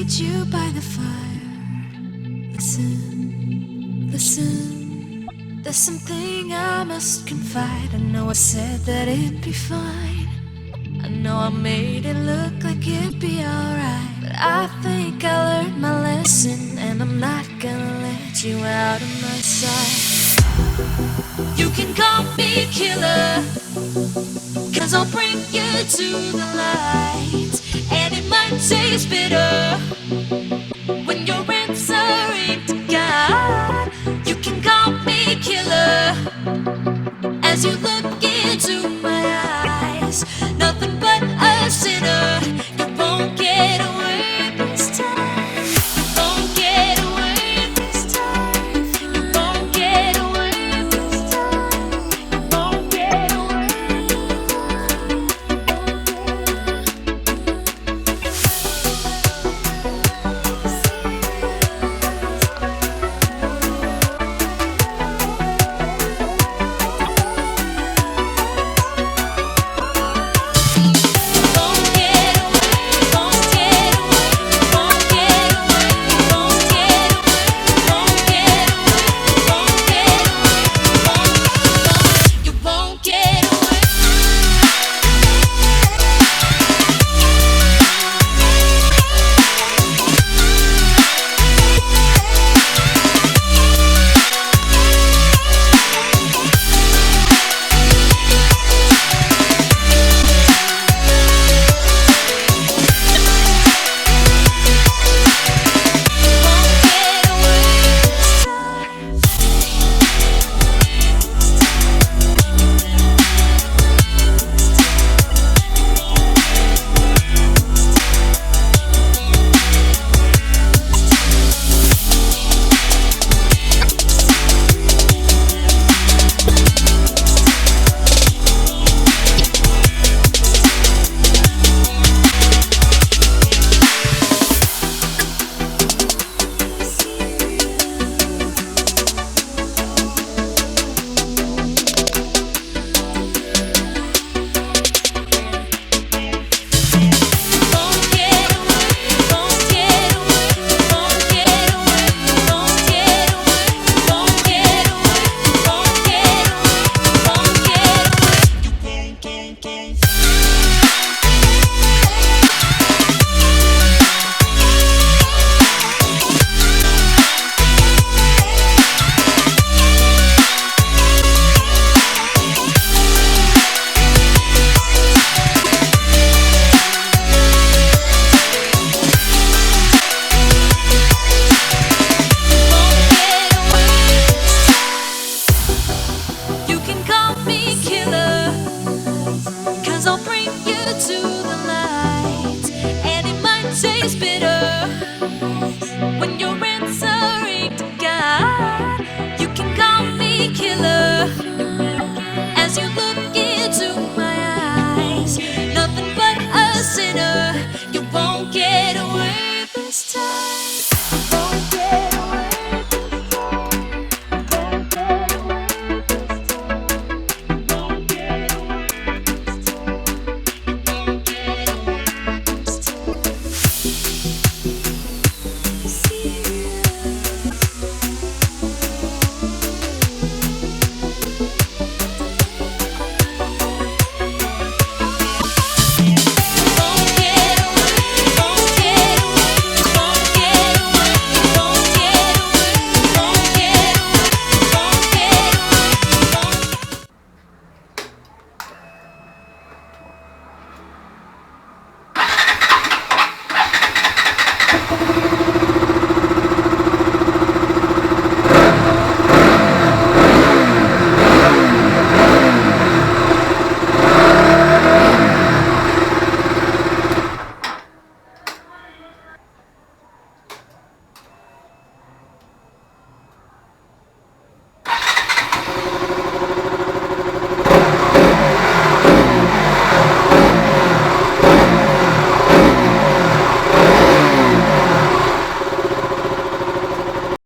meet you by the fire. Listen, listen. There's something I must confide. I know I said that it'd be fine. I know I made it look like it'd be alright, but I think I learned my lesson, and I'm not gonna let you out of my sight. You can call me killer, 'cause I'll bring you to the light. And it might taste bitter,